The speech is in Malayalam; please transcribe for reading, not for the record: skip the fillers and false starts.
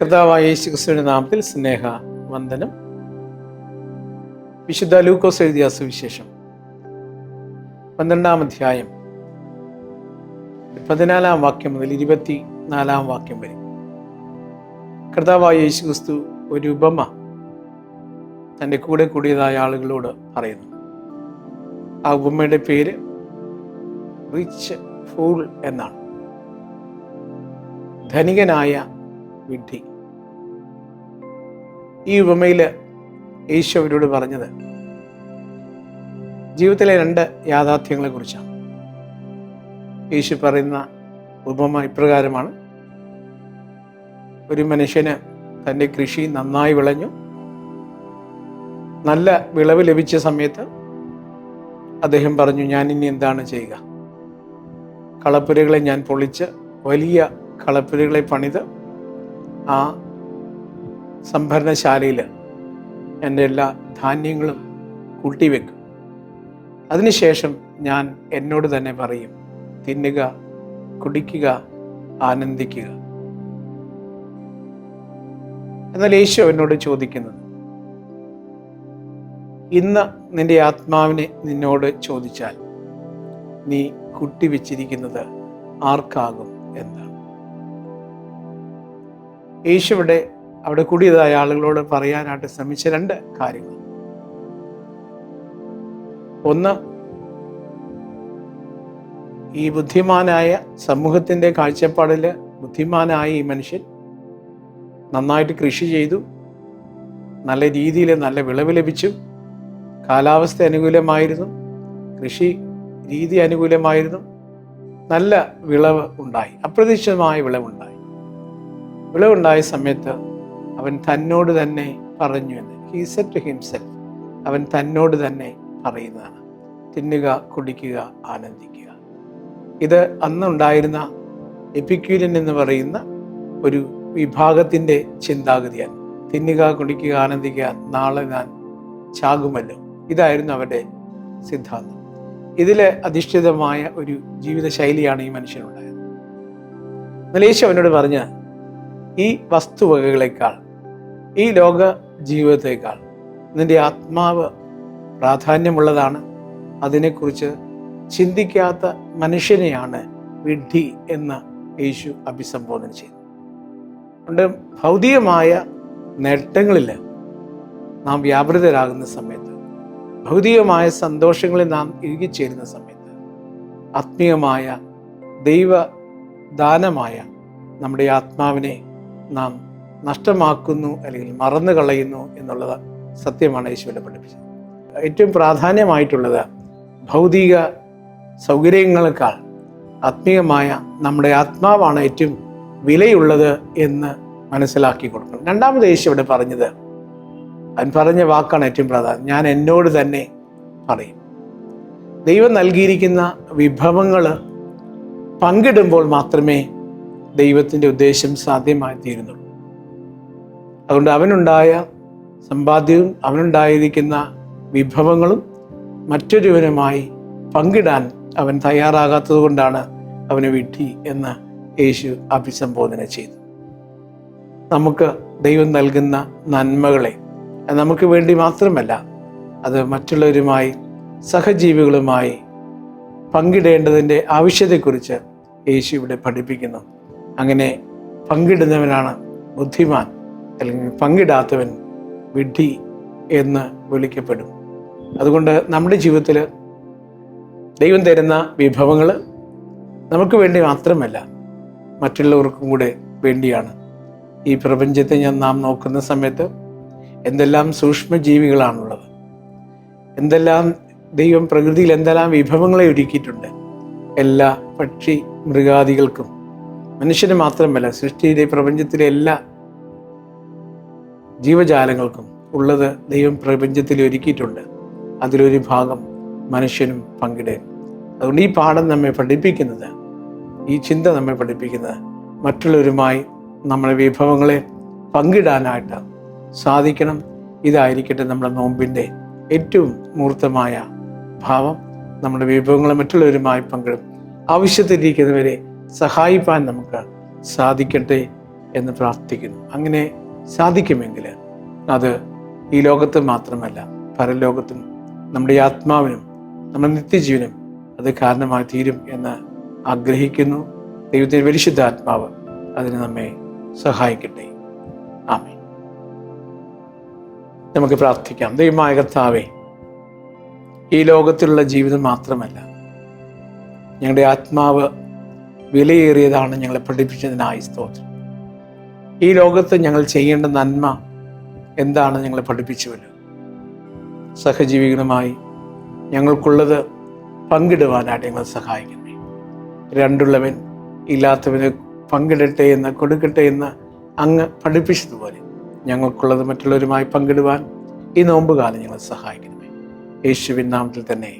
കർത്താവായ യേശുക്രിസ്തുവിന്റെ നാമത്തിൽ സ്നേഹ വന്ദനം. വിശുദ്ധ ലൂക്കോസ് എഴുതിയ സുവിശേഷം 12-ാം അധ്യായം 14-ാം വാക്യം മുതൽ 24-ാം വാക്യം വരെ കർത്താവായ യേശുക്രിസ്തു ഒരു ഉപമ തൻ്റെ കൂടെ കൂടിയതായ ആളുകളോട് പറയുന്നു. ആ ഉപമയുടെ പേര് റിച്ച് ഫൂൾ എന്നാണ്. ധനികനായ വിഡ്ഢി. ഈ ഉപമയിൽ യേശു അവരോട് പറഞ്ഞത് ജീവിതത്തിലെ 2 യാഥാർത്ഥ്യങ്ങളെ കുറിച്ചാണ്. യേശു പറയുന്ന ഉപമ ഇപ്രകാരമാണ്. ഒരു മനുഷ്യന് തൻ്റെ കൃഷി നന്നായി വിളഞ്ഞു. നല്ല വിളവ് ലഭിച്ച സമയത്ത് അദ്ദേഹം പറഞ്ഞു, ഞാൻ ഇനി എന്താണ് ചെയ്യുക? കളപ്പുരകളെ ഞാൻ പൊളിച്ച് വലിയ കളപ്പുരകളെ പണിത് ആ സംഭരണശാലയിൽ എൻ്റെ എല്ലാ ധാന്യങ്ങളും കൂട്ടിവെക്കും. അതിനുശേഷം ഞാൻ എന്നോട് തന്നെ പറയും, തിന്നുക, കുടിക്കുക, ആനന്ദിക്കുക. എന്നാൽ യേശു അവനോട് ചോദിക്കുന്നത്, ഇന്ന് നിന്റെ ആത്മാവിനെ നിന്നോട് ചോദിച്ചാൽ നീ കൂട്ടിവെച്ചിരിക്കുന്നത് ആർക്കാകും എന്നാണ്. യേശു അവിടെ കൂടിയതായ ആളുകളോട് പറയാനായിട്ട് ശ്രമിച്ച 2 കാര്യങ്ങൾ. ഒന്ന്, ഈ ബുദ്ധിമാനായ സമൂഹത്തിൻ്റെ കാഴ്ചപ്പാടിൽ ബുദ്ധിമാനായ ഈ മനുഷ്യൻ നന്നായിട്ട് കൃഷി ചെയ്തു, നല്ല രീതിയിൽ നല്ല വിളവ് ലഭിച്ചു, കാലാവസ്ഥ അനുകൂലമായിരുന്നു, കൃഷി രീതി അനുകൂലമായിരുന്നു, നല്ല വിളവ് ഉണ്ടായി, അപ്രതീക്ഷിതമായ വിളവുണ്ടായി. വിളവുണ്ടായ സമയത്ത് അവൻ തന്നോട് തന്നെ പറഞ്ഞു എന്ന്. ഹി സെഡ് ടു ഹിംസെൽഫ്, അവൻ തന്നോട് തന്നെ പറയുന്നതാണ്, തിന്നുക, കുടിക്കുക, ആനന്ദിക്കുക. ഇത് അന്നുണ്ടായിരുന്ന എപ്പിക്യൂരിയൻ എന്ന് പറയുന്ന ഒരു വിഭാഗത്തിൻ്റെ ചിന്താഗതിയാണ്. തിന്നുക, കുടിക്കുക, ആനന്ദിക്കുക, നാളെ ഞാൻ ചാകുമല്ലോ. ഇതായിരുന്നു അവരുടെ സിദ്ധാന്തം. ഇതിൽ അധിഷ്ഠിതമായ ഒരു ജീവിതശൈലിയാണ് ഈ മനുഷ്യനുണ്ടായത്. യേശു അവനോട് പറഞ്ഞ, ഈ വസ്തുവകകളെക്കാൾ, ഈ ലോക ജീവിതത്തെക്കാൾ നിന്റെ ആത്മാവ് പ്രാധാന്യമുള്ളതാണ്. അതിനെക്കുറിച്ച് ചിന്തിക്കാത്ത മനുഷ്യനെയാണ് വിഡ്ഢി എന്ന് യേശു അഭിസംബോധന ചെയ്തു. അതുകൊണ്ട് ഭൗതികമായ നേട്ടങ്ങളിൽ നാം വ്യാപൃതരാകുന്ന സമയത്ത്, ഭൗതികമായ സന്തോഷങ്ങളിൽ നാം ഇഴുകിച്ചേരുന്ന സമയത്ത്, ആത്മീയമായ ദൈവദാനമായ നമ്മുടെ ആത്മാവിനെ നാം നഷ്ടമാക്കുന്നു, അല്ലെങ്കിൽ മറന്നു കളയുന്നു എന്നുള്ളത് സത്യമാണ് യേശുവിനെ പഠിപ്പിച്ചത്. ഏറ്റവും പ്രാധാന്യമായിട്ടുള്ളത് ഭൗതിക സൗകര്യങ്ങളെക്കാൾ ആത്മീയമായ നമ്മുടെ ആത്മാവാണ് ഏറ്റവും വിലയുള്ളത് എന്ന് മനസ്സിലാക്കി കൊടുക്കണം. 2ാമത് യേശു ഇവിടെ പറഞ്ഞത്, അവൻ പറഞ്ഞ വാക്കാണ് ഏറ്റവും പ്രാധാന്യം. ഞാൻ എന്നോട് തന്നെ പറയും. ദൈവം നൽകിയിരിക്കുന്ന വിഭവങ്ങൾ പങ്കിടുമ്പോൾ മാത്രമേ ദൈവത്തിൻ്റെ ഉദ്ദേശം സാധ്യമായി തീരുന്നുള്ളൂ. അതുകൊണ്ട് അവനുണ്ടായ സമ്പാദ്യവും അവനുണ്ടായിരിക്കുന്ന വിഭവങ്ങളും മറ്റൊരുവനുമായി പങ്കിടാൻ അവൻ തയ്യാറാകാത്തത് കൊണ്ടാണ് അവന് വിഡ്ഢി എന്ന് യേശു അഭിസംബോധന ചെയ്തു. നമുക്ക് ദൈവം നൽകുന്ന നന്മകളെ നമുക്ക് വേണ്ടി മാത്രമല്ല, അത് മറ്റുള്ളവരുമായി, സഹജീവികളുമായി പങ്കിടേണ്ടതിൻ്റെ ആവശ്യത്തെക്കുറിച്ച് യേശു ഇവിടെ പഠിപ്പിക്കുന്നു. അങ്ങനെ പങ്കിടുന്നവനാണ് ബുദ്ധിമാൻ, അല്ലെങ്കിൽ പങ്കിടാത്തവൻ വിഡ്ഢി എന്ന് വിളിക്കപ്പെടും. അതുകൊണ്ട് നമ്മുടെ ജീവിതത്തിൽ ദൈവം തരുന്ന വിഭവങ്ങൾ നമുക്ക് വേണ്ടി മാത്രമല്ല, മറ്റുള്ളവർക്കും കൂടെ വേണ്ടിയാണ്. ഈ പ്രപഞ്ചത്തെ നാം നോക്കുന്ന സമയത്ത് എന്തെല്ലാം സൂക്ഷ്മജീവികളാണുള്ളത്, എന്തെല്ലാം ദൈവം പ്രകൃതിയിൽ എന്തെല്ലാം വിഭവങ്ങളെ ഒരുക്കിയിട്ടുണ്ട്. എല്ലാ പക്ഷി മൃഗാദികൾക്കും, മനുഷ്യന് മാത്രമല്ല, സൃഷ്ടിയിലെ പ്രപഞ്ചത്തിലെ എല്ലാ ജീവജാലങ്ങൾക്കും ഉള്ളത് ദൈവം പ്രപഞ്ചത്തിൽ ഒരുക്കിയിട്ടുണ്ട്. അതിലൊരു ഭാഗം മനുഷ്യനും പങ്കിടും. അതുകൊണ്ട് ഈ പാഠം നമ്മെ പഠിപ്പിക്കുന്നത്, ഈ ചിന്ത നമ്മെ പഠിപ്പിക്കുന്നത്, മറ്റുള്ളവരുമായി നമ്മുടെ വിഭവങ്ങളെ പങ്കിടാനായിട്ട് സാധിക്കണം. ഇതായിരിക്കട്ടെ നമ്മുടെ നോമ്പിൻ്റെ ഏറ്റവും മൂർത്തമായ ഭാവം. നമ്മുടെ വിഭവങ്ങളെ മറ്റുള്ളവരുമായി പങ്കിടും. ആവശ്യത്തിലിരിക്കുന്നവരെ സഹായിപ്പാൻ നമുക്ക് സാധിക്കട്ടെ എന്ന് പ്രാർത്ഥിക്കുന്നു. അങ്ങനെ സാധിക്കുമെങ്കിൽ അത് ഈ ലോകത്ത് മാത്രമല്ല, പരലോകത്തും നമ്മുടെ ആത്മാവിനും നമ്മുടെ നിത്യജീവനും അത് കാരണമായി തീരും എന്ന് ആഗ്രഹിക്കുന്നു. ദൈവത്തിൻ്റെ പരിശുദ്ധാത്മാവ് അതിന് നമ്മെ സഹായിക്കട്ടെ. ആമേൻ. നമുക്ക് പ്രാർത്ഥിക്കാം. ദൈവമായ കർത്താവേ, ഈ ലോകത്തിലുള്ള ജീവിതം മാത്രമല്ല, ഞങ്ങളുടെ ആത്മാവ് വിലയേറിയതാണ്. ഞങ്ങളെ പഠിപ്പിച്ചതിനായി സ്തോത്രം. ഈ ലോകത്ത് ഞങ്ങൾ ചെയ്യേണ്ട നന്മ എന്താണ് ഞങ്ങളെ പഠിപ്പിച്ചുവല്ലോ. സഹജീവികളുമായി ഞങ്ങൾക്കുള്ളത് പങ്കിടുവാനായിട്ട് ഞങ്ങൾ സഹായിക്കണമേ. രണ്ടുള്ളവൻ ഇല്ലാത്തവന് പങ്കിടട്ടെ എന്ന്, കൊടുക്കട്ടെ എന്ന് അങ്ങ് പഠിപ്പിച്ചതുപോലെ ഞങ്ങൾക്കുള്ളത് മറ്റുള്ളവരുമായി പങ്കിടുവാൻ ഈ നോമ്പുകാലം ഞങ്ങൾ സഹായിക്കണമേ. യേശുവിൻ നാമത്തിൽ തന്നെ.